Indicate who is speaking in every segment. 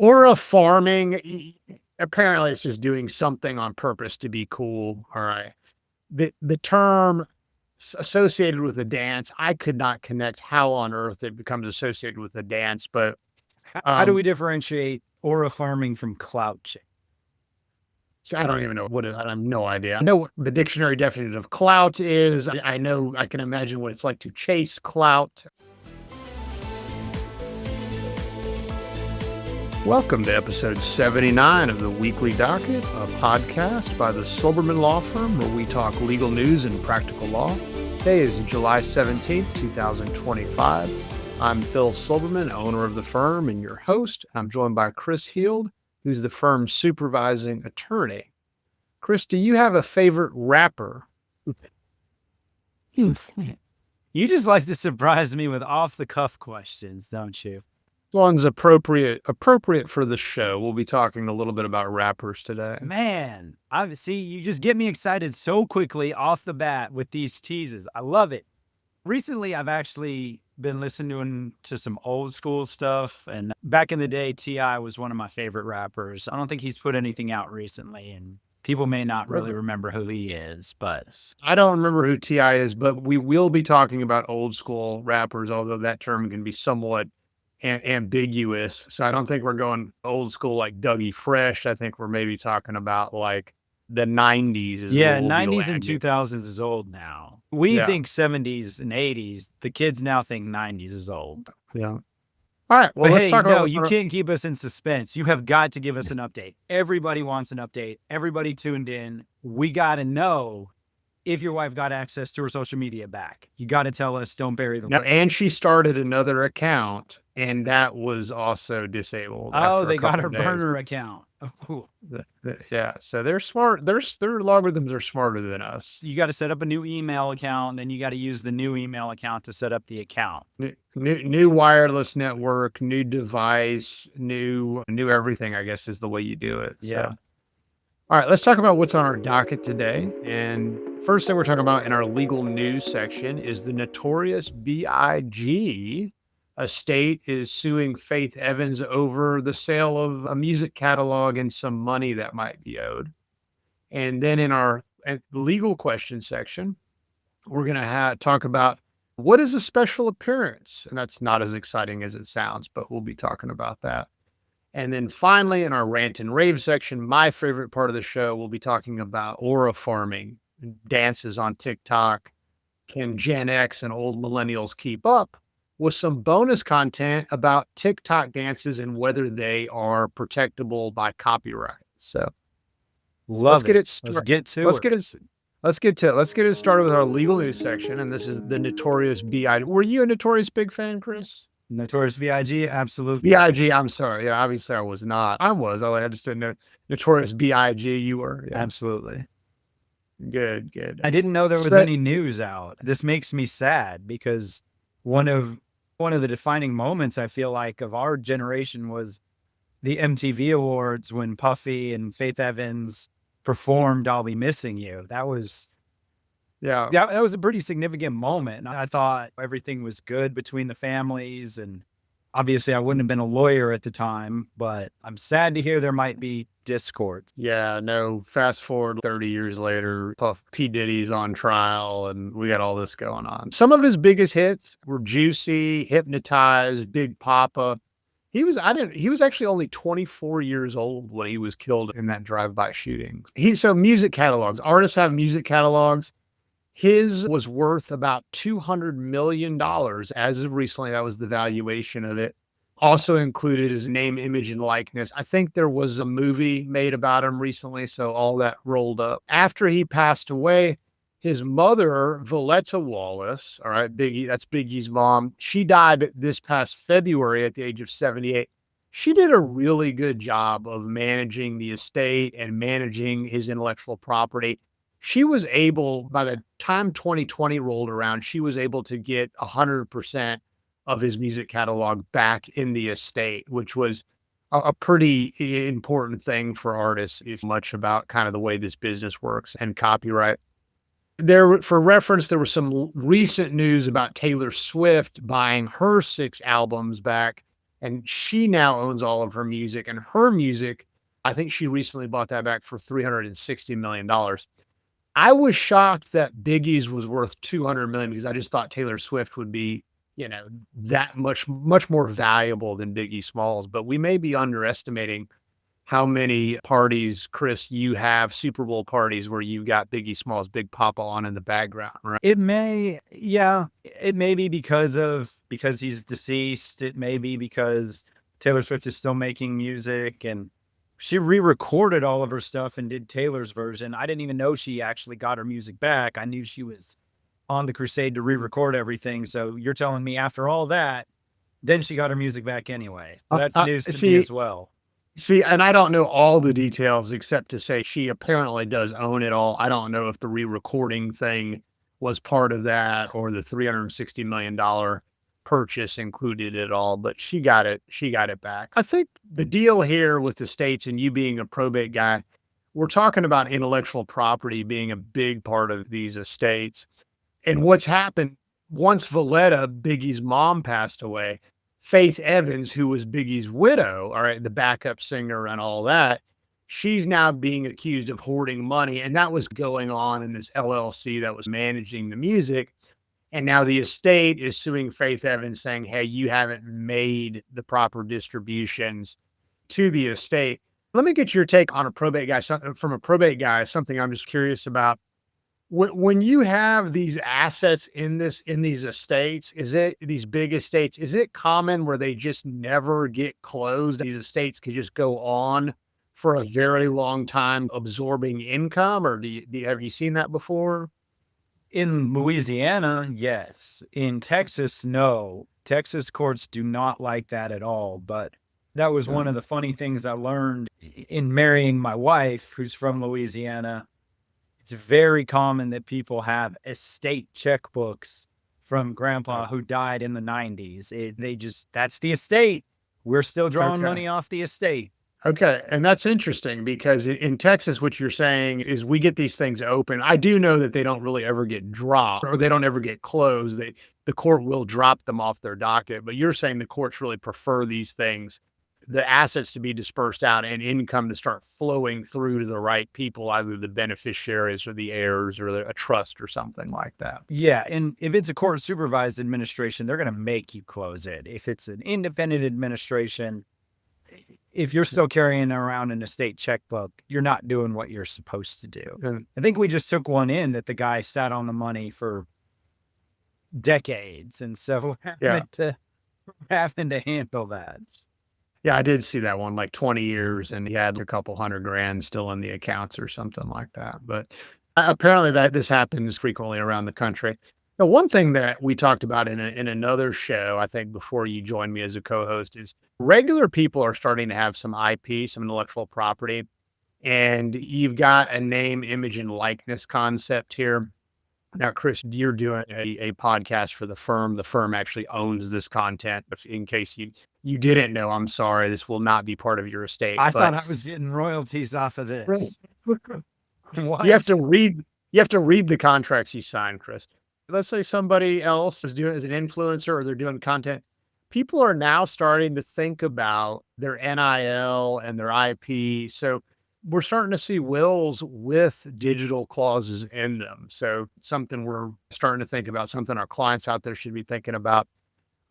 Speaker 1: Or a farming, apparently it's just doing something on purpose to be cool. All right. The term associated with a dance, I could not connect how on earth it becomes associated with a dance, but
Speaker 2: How do we differentiate aura farming from clout chasing?
Speaker 1: so I don't even know what it is. I have no idea. I know what the dictionary definition of clout is. I know I can imagine what it's like to chase clout. Welcome to episode 79 of the Weekly Docket, a podcast by the Silberman Law Firm where we talk legal news and practical law. Today is July 17th, 2025. I'm Phil Silberman, owner of the firm and your host. I'm joined by Chris Heald, who's the firm's supervising attorney. Chris, do you have a favorite rapper?
Speaker 2: You just like to surprise me with off-the-cuff questions, don't you?
Speaker 1: One's appropriate for the show. We'll be talking a little bit about rappers today.
Speaker 2: Man, you just get me excited so quickly off the bat with these teases. I love it. Recently, I've actually been listening to some old school stuff, and back in the day, T.I. was one of my favorite rappers. I don't think he's put anything out recently, and people may not really remember who he is, but
Speaker 1: I don't remember who T.I. is, but we will be talking about old school rappers, although that term can be somewhat ambiguous. So I don't think we're going old school like Dougie Fresh. I think we're maybe talking about like the 90s.
Speaker 2: Yeah, 90s and 2000s is old now. We think 70s and 80s. The kids now think 90s is old.
Speaker 1: Yeah. All right. Well, let's talk about.
Speaker 2: You can't keep us in suspense. You have got to give us an update. Everybody wants an update. Everybody tuned in. We got to know if your wife got access to her social media back. You got to tell us. Don't bury the
Speaker 1: lead. And she started another account, and that was also disabled.
Speaker 2: Oh, they got her burner account.
Speaker 1: Yeah, so they're smart. Their logarithms are smarter than us.
Speaker 2: You got to set up a new email account, and then you got to use the new email account to set up the account.
Speaker 1: New wireless network, new device, new everything, I guess, is the way you do it.
Speaker 2: Yeah.
Speaker 1: So. All right, let's talk about what's on our docket today. And first thing we're talking about in our legal news section is the Notorious B.I.G. estate is suing Faith Evans over the sale of a music catalog and some money that might be owed. And then in our legal question section, we're going to talk about what is a special appearance. And that's not as exciting as it sounds, but we'll be talking about that. And then finally, in our rant and rave section, my favorite part of the show, we'll be talking about aura farming, dances on TikTok. Can Gen X and old millennials keep up? With some bonus content about TikTok dances and whether they are protectable by copyright. So
Speaker 2: let's get it started
Speaker 1: with our legal news section. And this is the Notorious B.I.G. Were you a Notorious big fan, Chris?
Speaker 2: Notorious B.I.G. Absolutely.
Speaker 1: B.I.G. I'm sorry. Yeah, obviously I was not. I just didn't know. Notorious B.I.G. You were.
Speaker 2: Yeah. Absolutely.
Speaker 1: Good.
Speaker 2: I didn't know there was any news out. This makes me sad because one of the defining moments I feel like of our generation was the MTV Awards when Puffy and Faith Evans performed "I'll Be Missing You." That was a pretty significant moment. I thought everything was good between the families, and obviously I wouldn't have been a lawyer at the time, but I'm sad to hear there might be discord.
Speaker 1: Yeah, no, fast forward 30 years later, P. Diddy's on trial and we got all this going on. Some of his biggest hits were Juicy, Hypnotized, Big Papa. He was actually only 24 years old when he was killed in that drive-by shooting. So music catalogs, artists have music catalogs. His was worth about $200 million as of recently. That was the valuation of it. Also included his name, image, and likeness. I think there was a movie made about him recently, so all that rolled up. After he passed away, his mother, Valletta Wallace, all right, Biggie, that's Biggie's mom, she died this past February at the age of 78. She did a really good job of managing the estate and managing his intellectual property. She was able, by the time 2020 rolled around, she was able to get 100% of his music catalog back in the estate, which was a pretty important thing for artists, if much about kind of the way this business works and copyright. For reference, there was some recent news about Taylor Swift buying her 6 albums back. And she now owns all of her music, and her music, I think she recently bought that back for $360 million. I was shocked that Biggie's was worth 200 million because I just thought Taylor Swift would be, that much more valuable than Biggie Smalls. But we may be underestimating how many parties, Chris, you have, Super Bowl parties where you got Biggie Smalls, Big Papa on in the background, right?
Speaker 2: It may, yeah, it may be because he's deceased. It may be because Taylor Swift is still making music and she re-recorded all of her stuff and did Taylor's version. I didn't even know she actually got her music back. I knew she was on the crusade to re-record everything. So you're telling me after all that, then she got her music back anyway. That's news to me as well.
Speaker 1: See, and I don't know all the details except to say she apparently does own it all. I don't know if the re-recording thing was part of that or the $360 million purchase included it all, but she got it back. I think the deal here with the states and you being a probate guy, we're talking about intellectual property being a big part of these estates. And what's happened once Valletta, Biggie's mom, passed away, Faith Evans, who was Biggie's widow, all right, the backup singer and all that, she's now being accused of hoarding money. And that was going on in this LLC that was managing the music. And now the estate is suing Faith Evans saying, hey, you haven't made the proper distributions to the estate. Let me get your take on a probate guy, from a probate guy, something I'm just curious about. When you have these assets in these estates, these big estates, is it common where they just never get closed? These estates could just go on for a very long time absorbing income, or have you seen that before?
Speaker 2: In Louisiana, yes. In Texas, no. Texas courts do not like that at all. But that was one of the funny things I learned in marrying my wife, who's from Louisiana. It's very common that people have estate checkbooks from grandpa who died in the 90s. That's the estate. We're still drawing money off the estate.
Speaker 1: Okay. And that's interesting because in Texas, what you're saying is we get these things open. I do know that they don't really ever get dropped or they don't ever get closed. The court will drop them off their docket, but you're saying the courts really prefer these things, the assets to be dispersed out and income to start flowing through to the right people, either the beneficiaries or the heirs or a trust or something like that.
Speaker 2: Yeah. And if it's a court supervised administration, they're going to make you close it. If it's an independent administration, if you're still carrying around an estate checkbook, you're not doing what you're supposed to do. I think we just took one in that the guy sat on the money for decades. And so having to handle that.
Speaker 1: Yeah, I did see that one, like 20 years, and he had a couple $100,000 still in the accounts or something like that. But apparently this happens frequently around the country. Now, one thing that we talked about in another show, I think before you joined me as a co-host, is regular people are starting to have some IP, some intellectual property, and you've got a name, image, and likeness concept here. Now, Chris, you're doing a podcast for the firm. The firm actually owns this content. But in case you didn't know, I'm sorry, this will not be part of your estate.
Speaker 2: I thought I was getting royalties off of this.
Speaker 1: What? You have to read the contracts you sign, Chris. Let's say somebody else is doing as an influencer or they're doing content. People are now starting to think about their NIL and their IP. So we're starting to see wills with digital clauses in them. So something we're starting to think about, something our clients out there should be thinking about.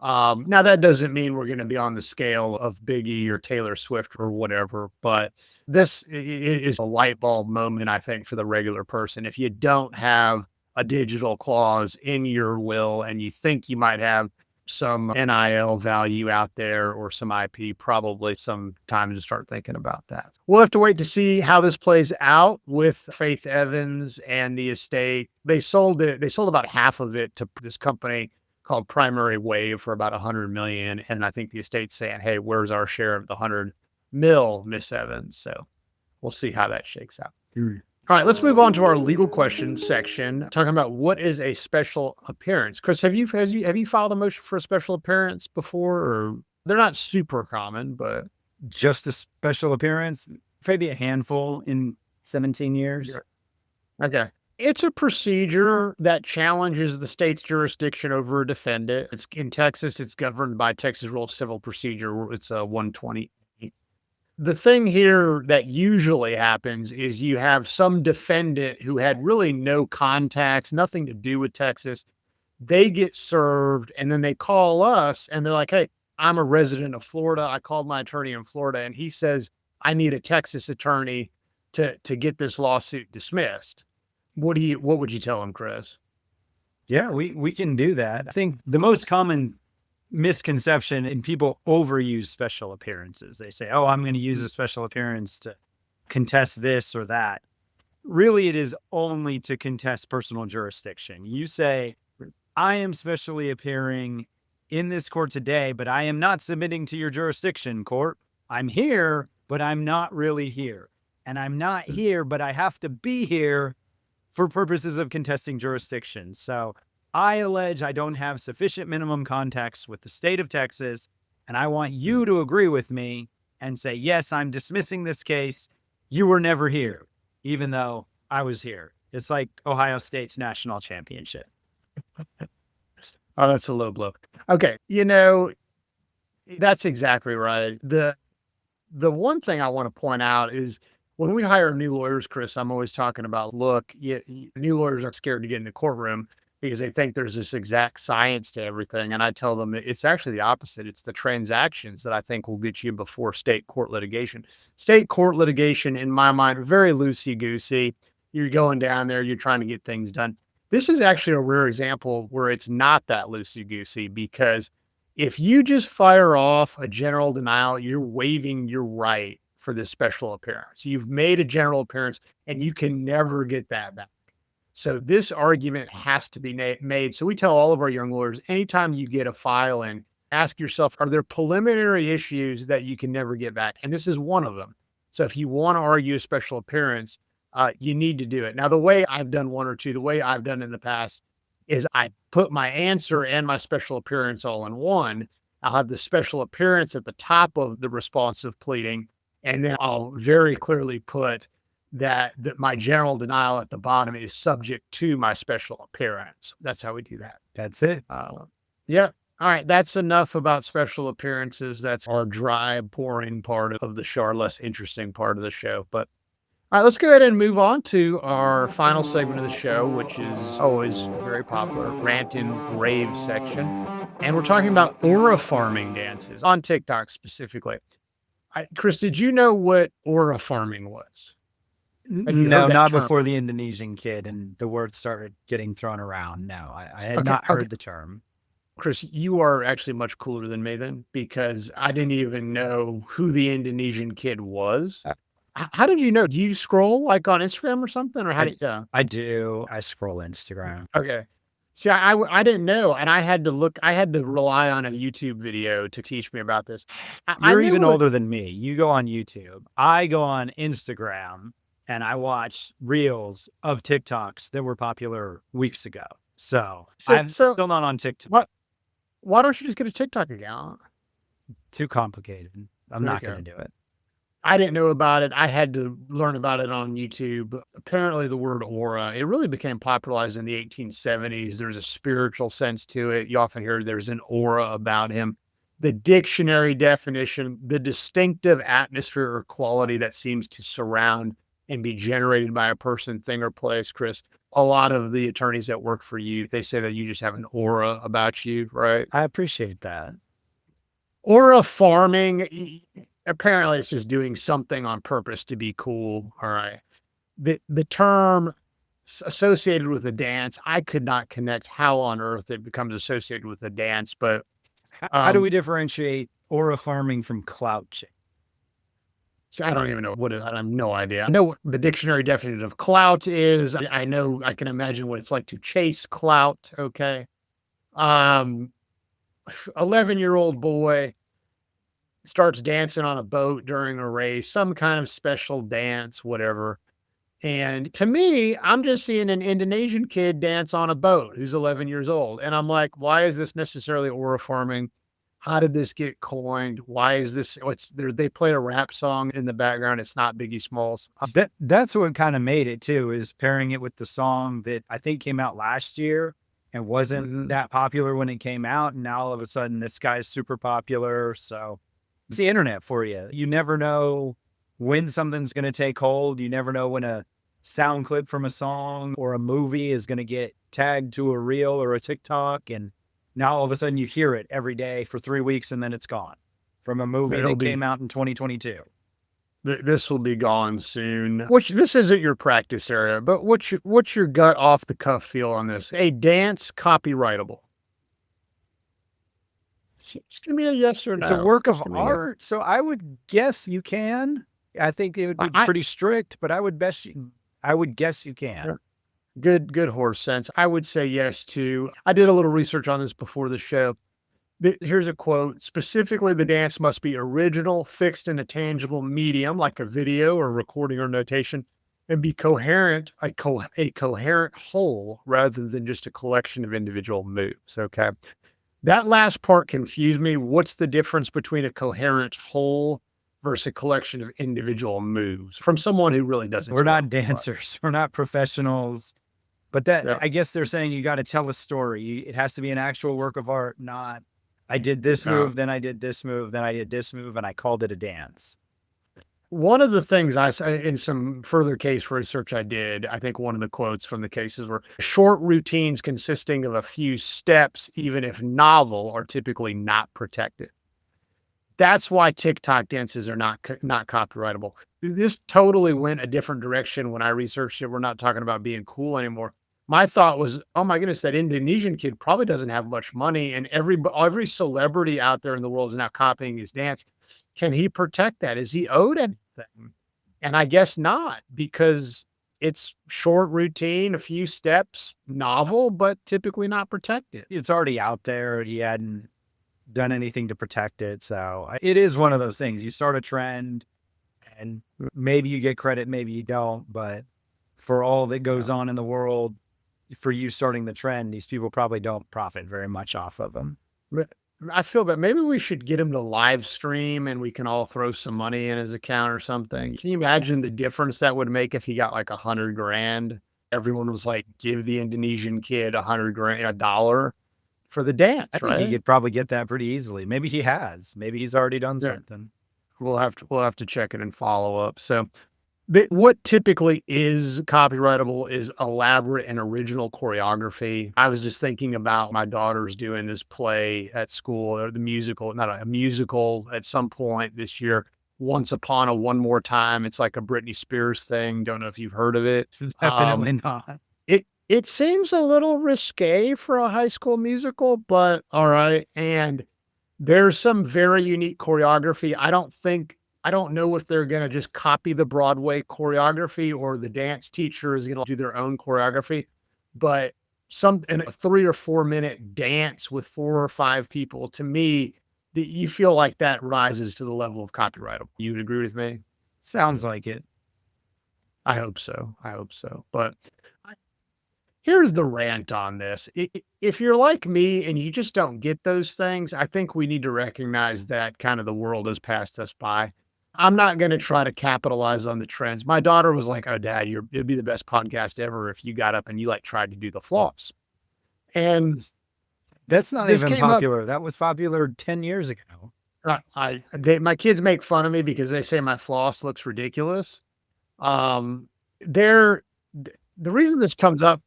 Speaker 1: Now that doesn't mean we're going to be on the scale of Biggie or Taylor Swift or whatever, but this is a light bulb moment, I think, for the regular person. If you don't have a digital clause in your will and you think you might have some NIL value out there or some IP, probably some time to start thinking about that. We'll have to wait to see how this plays out with Faith Evans and the estate. They sold about half of it to this company called Primary Wave for about $100 million. And I think the estate's saying, hey, where's our share of the $100 million, Miss Evans? So we'll see how that shakes out. All right, let's move on to our legal questions section, talking about what is a special appearance. Chris, have you filed a motion for a special appearance before? Or they're not super common, but
Speaker 2: just a special appearance, maybe a handful in 17 years.
Speaker 1: Okay. It's a procedure that challenges the state's jurisdiction over a defendant. It's in Texas, it's governed by Texas Rule of Civil Procedure. It's a 120. The thing here that usually happens is you have some defendant who had really no contacts, nothing to do with Texas. They get served and then they call us and they're like, "Hey, I'm a resident of Florida. I called my attorney in Florida and he says I need a Texas attorney to get this lawsuit dismissed." What would you tell him, Chris?
Speaker 2: Yeah, we can do that. I think the most common misconception, and people overuse special appearances. They say, "Oh, I'm going to use a special appearance to contest this or that." Really, it is only to contest personal jurisdiction. You say, "I am specially appearing in this court today, but I am not submitting to your jurisdiction, court. I'm here, but I'm not really here. And I'm not here, but I have to be here for purposes of contesting jurisdiction. So I allege I don't have sufficient minimum contacts with the state of Texas, and I want you to agree with me and say, yes, I'm dismissing this case. You were never here, even though I was here." It's like Ohio State's national championship.
Speaker 1: Oh, that's a low blow. Okay, that's exactly right. The one thing I want to point out is when we hire new lawyers, Chris, I'm always talking about, look, new lawyers are scared to get in the courtroom because they think there's this exact science to everything. And I tell them it's actually the opposite. It's the transactions that I think will get you before state court litigation. State court litigation, in my mind, very loosey-goosey. You're going down there, you're trying to get things done. This is actually a rare example where it's not that loosey-goosey, because if you just fire off a general denial, you're waiving your right for this special appearance. You've made a general appearance and you can never get that back. So this argument has to be made. So we tell all of our young lawyers, anytime you get a file in, ask yourself, are there preliminary issues that you can never get back? And this is one of them. So if you want to argue a special appearance, you need to do it. Now, the way I've done one or two, the way I've done in the past is I put my answer and my special appearance all in one. I'll have the special appearance at the top of the responsive pleading, and then I'll very clearly put that my general denial at the bottom is subject to my special appearance. That's how we do that.
Speaker 2: That's it.
Speaker 1: Yeah. All right. That's enough about special appearances. That's our dry, boring part of the show, our less interesting part of the show. But all right, let's go ahead and move on to our final segment of the show, which is always very popular, rant and rave section. And we're talking about aura farming dances on TikTok specifically. Chris, did you know what aura farming was?
Speaker 2: No, not term before the Indonesian kid and the word started getting thrown around. No, I had not heard the term.
Speaker 1: Chris, you are actually much cooler than me then, because I didn't even know who the Indonesian kid was. How did you know? Do you scroll like on Instagram or something, or how did you?
Speaker 2: I do. I scroll Instagram.
Speaker 1: Okay. See, I didn't know, and I had to rely on a YouTube video to teach me about this.
Speaker 2: You're even older than me. You go on YouTube. I go on Instagram, and I watch reels of TikToks that were popular weeks ago. So I'm still not on TikTok.
Speaker 1: Why don't you just get a TikTok account?
Speaker 2: Too complicated. I'm not going to do it.
Speaker 1: I didn't know about it. I had to learn about it on YouTube. Apparently the word aura, it really became popularized in the 1870s. There's a spiritual sense to it. You often hear there's an aura about him. The dictionary definition, the distinctive atmosphere or quality that seems to surround and be generated by a person, thing, or place. Chris, a lot of the attorneys that work for you, they say that you just have an aura about you, right?
Speaker 2: I appreciate that.
Speaker 1: Aura farming, apparently it's just doing something on purpose to be cool. All right. The term associated with a dance, I could not connect how on earth it becomes associated with a dance, but
Speaker 2: how do we differentiate aura farming from clout chasing?
Speaker 1: So I don't even know what it is. I have no idea. I know what the dictionary definition of clout is. I know, I can imagine what it's like to chase clout. Okay. 11-year-old boy starts dancing on a boat during a race, some kind of special dance, whatever. And to me, I'm just seeing an Indonesian kid dance on a boat who's 11 years old. And I'm like, why is this necessarily aura farming? How did this get coined? Why is this? What's there? They play a rap song in the background. It's not Biggie Smalls.
Speaker 2: That's what kind of made it too, is pairing it with the song that I think came out last year and wasn't
Speaker 1: Mhm.
Speaker 2: that popular when it came out. And now all of a sudden this guy's super popular. So it's the internet for you. You never know when something's going to take hold. You never know when a sound clip from a song or a movie is going to get tagged to a reel or a TikTok. And now all of a sudden you hear it every day for 3 weeks and then it's gone from a movie
Speaker 1: It'll
Speaker 2: that
Speaker 1: be
Speaker 2: came out in 2022.
Speaker 1: this will be gone soon. Which this isn't your practice area, but what's your gut off the cuff feel on this? A dance copyrightable? It's gonna be a yes or
Speaker 2: It's a
Speaker 1: no.
Speaker 2: work
Speaker 1: It's
Speaker 2: of
Speaker 1: gonna be a yes.
Speaker 2: art, so I would guess you can. I think it would be
Speaker 1: I
Speaker 2: pretty strict, but I would guess you can.
Speaker 1: yeah, good horse sense. I would say yes too. I did a little research on this before the show. Here's a quote. Specifically, the dance must be original, fixed in a tangible medium like a video or recording or notation, and be coherent, a coherent whole rather than just a collection of individual moves. Okay. That last part confused me. What's the difference between a coherent whole versus a collection of individual moves from someone who really doesn't
Speaker 2: We're
Speaker 1: squat?
Speaker 2: not dancers, we're not professionals, but that
Speaker 1: Yeah.
Speaker 2: I guess they're saying you gotta tell a story. It has to be an actual work of art, not, "I did this
Speaker 1: No.
Speaker 2: move, then I did this move, then I did this move, and I called it a dance."
Speaker 1: One of the things I saw in some further case research I did, I think one of the quotes from the cases were short routines consisting of a few steps, even if novel, are typically not protected. That's why TikTok dances are not copyrightable. This totally went a different direction when I researched it. We're not talking about being cool anymore. My thought was, oh my goodness, that Indonesian kid probably doesn't have much money, and every celebrity out there in the world is now copying his dance. Can he protect that? Is he owed anything? And I guess not, because it's short routine, a few steps, novel, but typically not protected.
Speaker 2: It's already out there, he hadn't done anything to protect it, so it is one of those things. You start a trend and maybe you get credit, maybe you don't, but for all that goes
Speaker 1: Yeah.
Speaker 2: on in the world, for you starting the trend, these people probably don't profit very much off of them.
Speaker 1: But I feel that maybe we should get him to live stream and we can all throw some money in his account or something. Can you imagine the difference that would make if he got like 100 grand? Everyone was like, give the Indonesian kid 100 grand, a dollar for the
Speaker 2: I
Speaker 1: dance,
Speaker 2: think he
Speaker 1: right?
Speaker 2: could probably get that pretty easily. Maybe he has. Maybe he's already done
Speaker 1: Yeah.
Speaker 2: something.
Speaker 1: We'll have to check it and follow up. So what typically is copyrightable is elaborate and original choreography. I was just thinking about my daughter's doing this play at school, or the musical, not a musical at some point this year. Once Upon a One More Time. It's like a Britney Spears thing. Don't know if you've heard of it.
Speaker 2: Definitely not.
Speaker 1: It seems a little risque for a high school musical, but all right. And there's some very unique choreography. I don't know if they're gonna just copy the Broadway choreography or the dance teacher is gonna do their own choreography, but some in a 3 or 4 minute dance with 4 or 5 people, to me, you feel like that rises to the level of copyrightable. You would agree with me?
Speaker 2: Sounds like it.
Speaker 1: I hope so. I hope so. But I here's the rant on this. If you're like me and you just don't get those things, I think we need to recognize that kind of the world has passed us by. I'm not going to try to capitalize on the trends. My daughter was like, "Oh, Dad, it'd be the best podcast ever if you got up and you like tried to do the floss." And
Speaker 2: That's not
Speaker 1: this
Speaker 2: even
Speaker 1: came up.
Speaker 2: popular. That was popular 10 years ago.
Speaker 1: My kids make fun of me because they say my floss looks ridiculous. Um, they're the reason this comes up.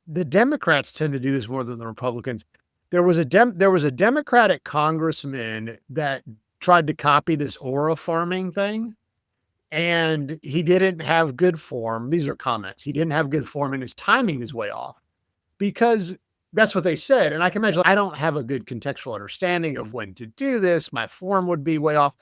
Speaker 1: The Democrats tend to do this more than the Republicans. There was a Democratic congressman that tried to copy this aura farming thing, and he didn't have good form. These are comments. He didn't have good form, and his timing is way off because that's what they said. And I can imagine I don't have a good contextual understanding of when to do this. My form would be way off,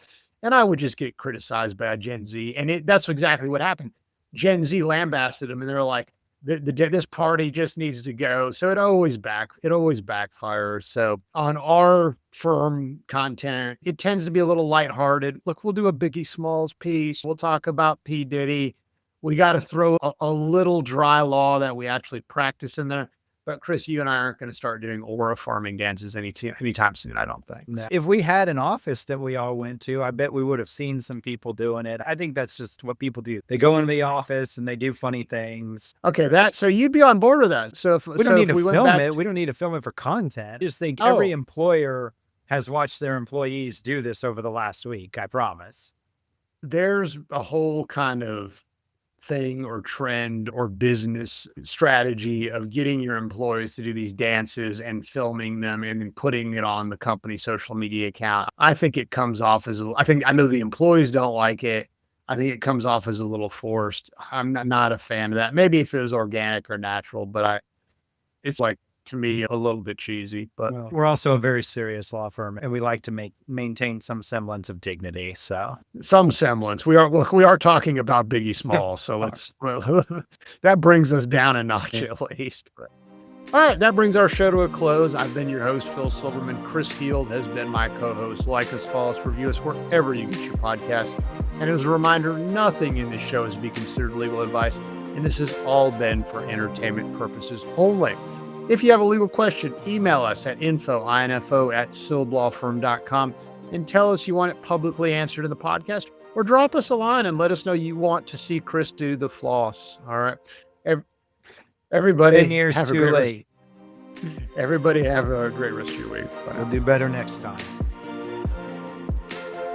Speaker 1: and I would just get criticized by Gen Z. And that's exactly what happened. Gen Z lambasted him, and they're like, this party just needs to go. So it always backfires. So on our firm content, it tends to be a little lighthearted. Look, we'll do a Biggie Smalls piece. We'll talk about P Diddy. We got to throw a little dry law that we actually practice in there. But Chris, you and I aren't going to start doing aura farming dances anytime soon, I don't think.
Speaker 2: No. If we had an office that we all went to, I bet we would have seen some people doing it. I think that's just what people do. They go into the office and they do funny things.
Speaker 1: Okay, so you'd be on board with that. So if
Speaker 2: We don't need to film it.
Speaker 1: To...
Speaker 2: We don't need to film it for content. I just think every employer has watched their employees do this over the last week, I promise.
Speaker 1: There's a whole kind of thing or trend or business strategy of getting your employees to do these dances and filming them and then putting it on the company social media account. I think it comes off as, I know the employees don't like it. I think it comes off as a little forced. I'm not a fan of that. Maybe if it was organic or natural, but it's like, to me, a little bit cheesy, but
Speaker 2: we're also a very serious law firm and we like to maintain some semblance of dignity. So
Speaker 1: some semblance. We are talking about Biggie Small. So that brings us down a notch at least. All right. That brings our show to a close. I've been your host, Phil Silverman. Chris Field has been my co-host. Like us, follow us, review us wherever you get your podcast. And as a reminder, nothing in this show is to be considered legal advice. And this has all been for entertainment purposes only. If you have a legal question, email us at info@silblawfirm.com and tell us you want it publicly answered in the podcast, or drop us a line and let us know you want to see Chris do the floss. All right. Everybody,
Speaker 2: 10 years too late.
Speaker 1: Everybody have a great rest of your week.
Speaker 2: Bye. We'll do better next time.